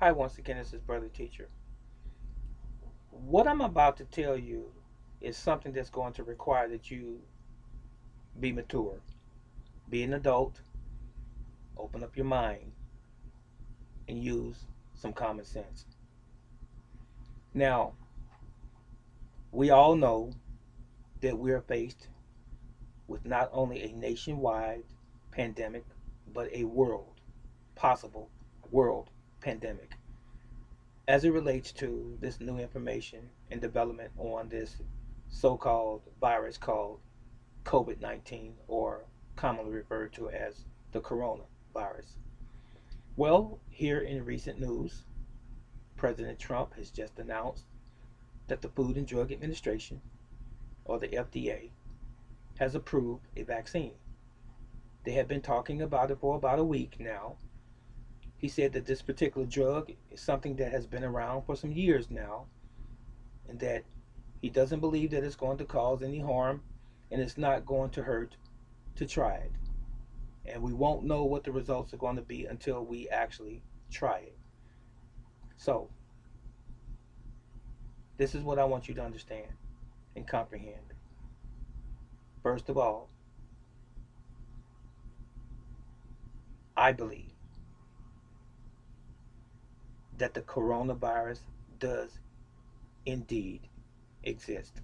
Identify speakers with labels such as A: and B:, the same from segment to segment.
A: Hi, once again, this is Brother Teacher. What I'm about to tell you is something that's going to require that you be mature, be an adult, open up your mind, and use some common sense. Now, we all know that we are faced with not only a nationwide pandemic, but a possible world pandemic as it relates to this new information and development on this so called virus called COVID 19, or commonly referred to as the coronavirus. Well, here in recent news, President Trump has just announced that the Food and Drug Administration, or the FDA, has approved a vaccine. They have been talking about it for about a week now. He said that this particular drug is something that has been around for some years now, and that he doesn't believe that it's going to cause any harm and it's not going to hurt to try it. And we won't know what the results are going to be until we actually try it. So, this is what I want you to understand and comprehend. First of all, I believe that the coronavirus does indeed exist.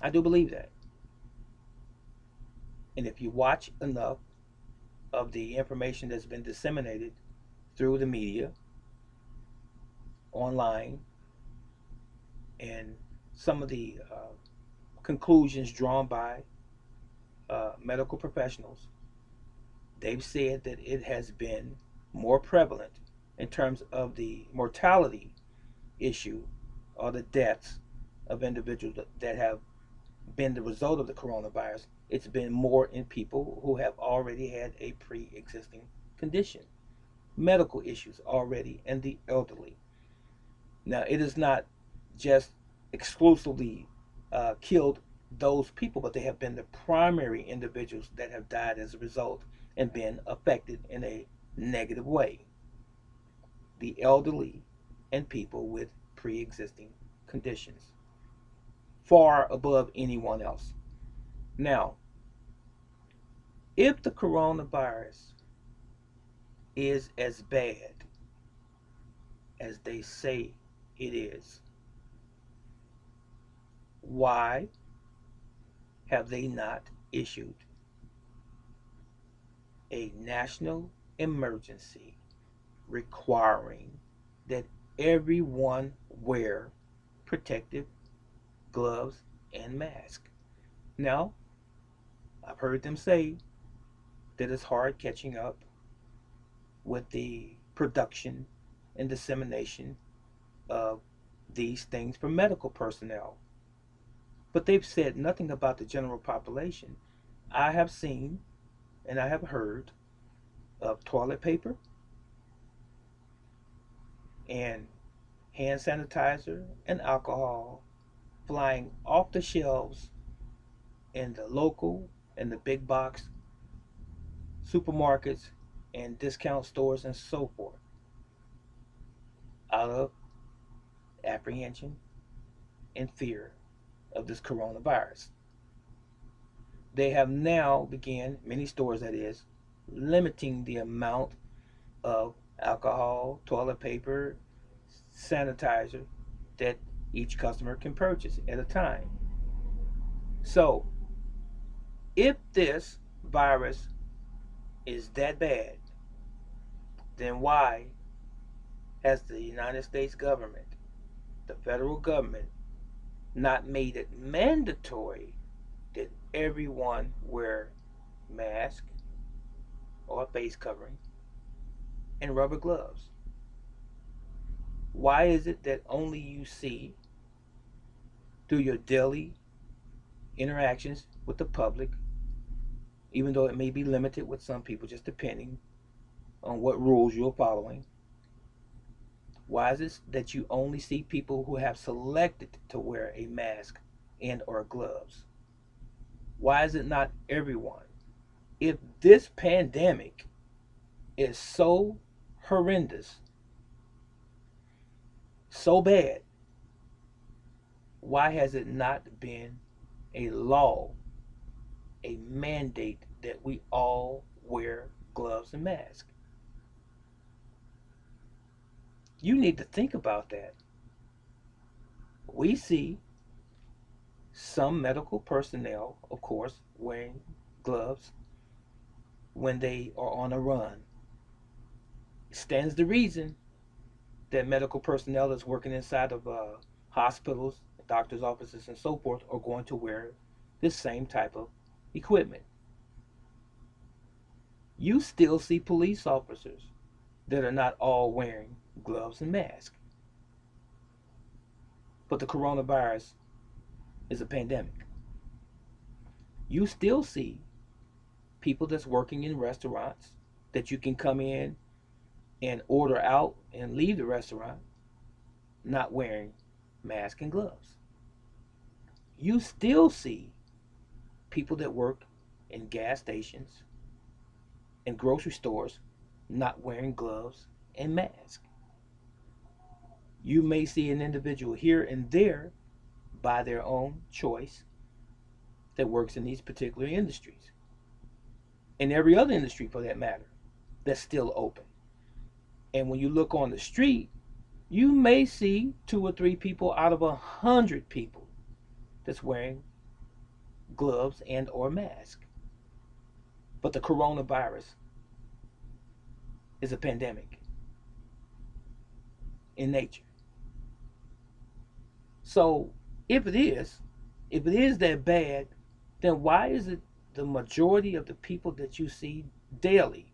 A: I do believe that. And if you watch enough of the information that's been disseminated through the media, online, and some of the conclusions drawn by medical professionals, they've said that it has been more prevalent in terms of the mortality issue or the deaths of individuals that have been the result of the coronavirus. It's been more in people who have already had a pre existing condition, medical issues already, and the elderly. Now, it is not just exclusively killed those people, but they have been the primary individuals that have died as a result and been affected in a negative way. The elderly and people with pre existing conditions, far above anyone else. Now, if the coronavirus is as bad as they say it is, why have they not issued a national emergency requiring that everyone wear protective gloves and masks? Now, I've heard them say that it's hard catching up with the production and dissemination of these things for medical personnel. But they've said nothing about the general population. I have seen and I have heard of toilet paper and hand sanitizer and alcohol flying off the shelves in the local and the big box supermarkets and discount stores and so forth, out of apprehension and fear of this coronavirus. They have now began, many stores that is, limiting the amount of alcohol, toilet paper, sanitizer that each customer can purchase at a time. So, if this virus is that bad, then why has the United States government, the federal government, not made it mandatory that everyone wear mask or face covering and rubber gloves? Why is it that only you see through your daily interactions with the public, even though it may be limited with some people, just depending on what rules you're following? Why is it that you only see people who have selected to wear a mask and or gloves? Why is it not everyone? If this pandemic is so horrendous, so bad, why has it not been a law, a mandate that we all wear gloves and masks? You need to think about that. We see some medical personnel, of course, wearing gloves when they are on a run. It stands to reason that medical personnel that's working inside of hospitals, doctors' offices, and so forth are going to wear this same type of equipment. You still see police officers that are not all wearing gloves and masks. But the coronavirus is a pandemic. You still see people that's working in restaurants that you can come in and order out and leave the restaurant not wearing masks and gloves. You still see people that work in gas stations and grocery stores not wearing gloves and masks. You may see an individual here and there by their own choice that works in these particular industries, and every other industry for that matter, that's still open. And when you look on the street, you may see 2 or 3 people out of 100 people that's wearing gloves and or mask. But the coronavirus is a pandemic in nature. So if it is that bad, then why is it the majority of the people that you see daily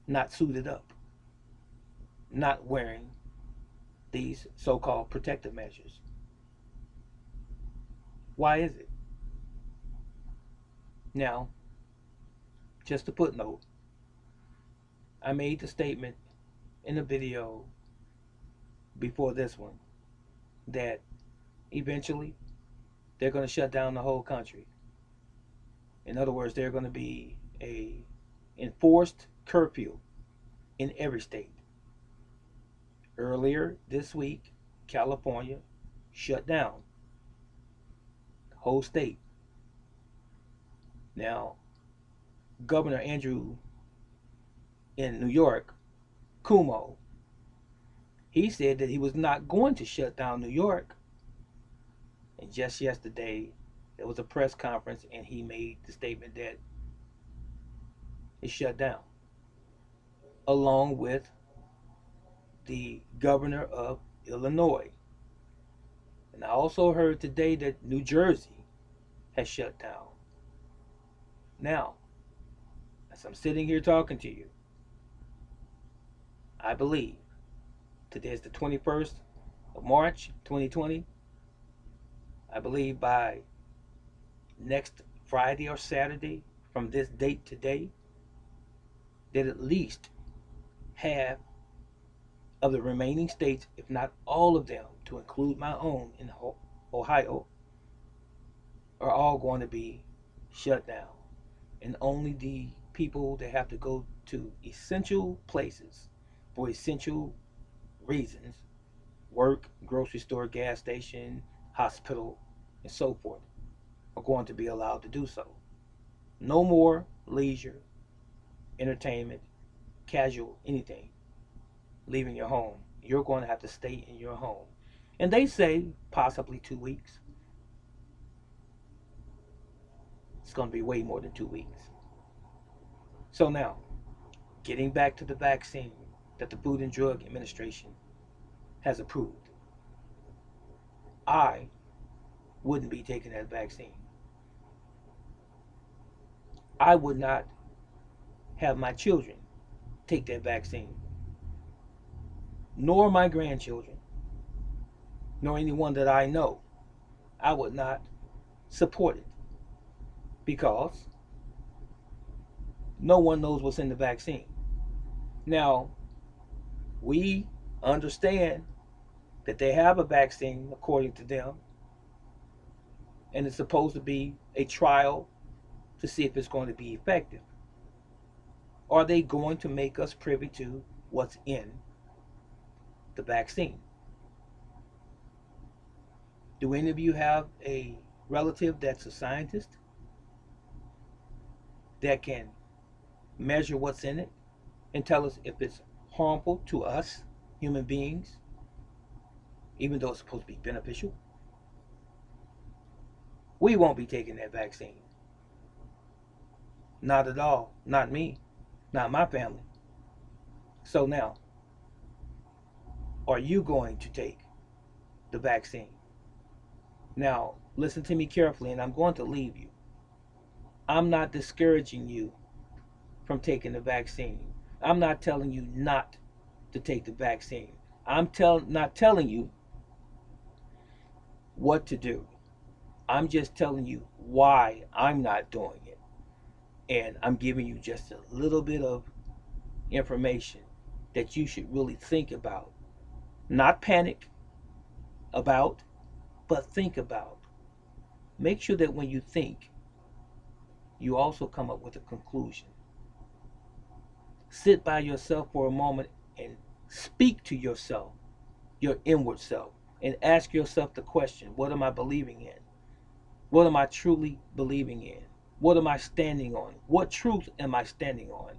A: not suited up, not wearing these so-called protective measures? Why is it? Now, just a footnote, I made the statement in a video before this one that eventually they're going to shut down the whole country. In other words, there's going to be a enforced curfew in every state. Earlier this week, California shut down the whole state. Now, Governor Andrew in New York, Cuomo, he said that he was not going to shut down New York. And just yesterday, there was a press conference and he made the statement that it's shut down, along with the governor of Illinois. And I also heard today that New Jersey has shut down. Now, as I'm sitting here talking to you, I believe today is the 21st of March, 2020. I believe by next Friday or Saturday from this date today, that at least half of the remaining states, if not all of them, to include my own in Ohio, are all going to be shut down. And only the people that have to go to essential places for essential reasons, work, grocery store, gas station, hospital, and so forth, are going to be allowed to do so. No more leisure, entertainment, casual, anything, leaving your home. You're going to have to stay in your home. And they say possibly 2 weeks. It's going to be way more than 2 weeks. So now, getting back to the vaccine that the Food and Drug Administration has approved, I wouldn't be taking that vaccine. I would not have my children take that vaccine, nor my grandchildren, nor anyone that I know. I would not support it because no one knows what's in the vaccine. Now, we understand that they have a vaccine according to them, and it's supposed to be a trial to see if it's going to be effective. Are they going to make us privy to what's in the vaccine. Do any of you have a relative that's a scientist that can measure what's in it and tell us if it's harmful to us, human beings, even though it's supposed to be beneficial? We won't be taking that vaccine. Not at all. Not me. Not my family. So now, are you going to take the vaccine? Now, listen to me carefully, and I'm going to leave you. I'm not discouraging you from taking the vaccine. I'm not telling you not to take the vaccine. Not telling you what to do. I'm just telling you why I'm not doing it. And I'm giving you just a little bit of information that you should really think about. Not panic about, but think about. Make sure that when you think, you also come up with a conclusion. Sit by yourself for a moment and speak to yourself, your inward self, and ask yourself the question, what am I believing in? What am I truly believing in? What am I standing on? What truth am I standing on?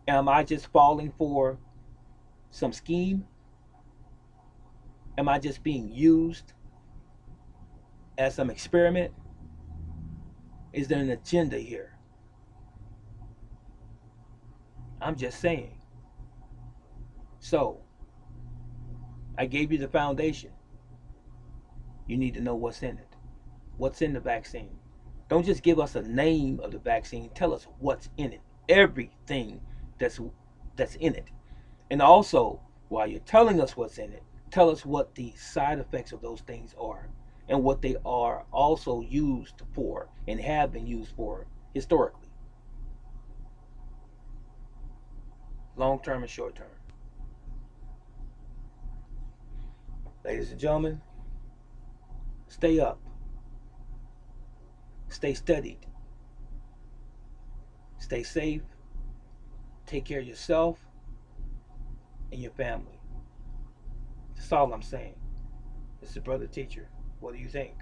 A: Am I just falling for some scheme? Am I just being used as some experiment? Is there an agenda here? I'm just saying. So, I gave you the foundation. You need to know what's in it. What's in the vaccine? Don't just give us a name of the vaccine. Tell us what's in it. Everything that's that's in it. And also, while you're telling us what's in it, tell us what the side effects of those things are and what they are also used for and have been used for historically, long term and short term. Ladies and gentlemen, stay up, stay studied, stay safe, take care of yourself and your family. That's all I'm saying. This is Brother Teacher. What do you think?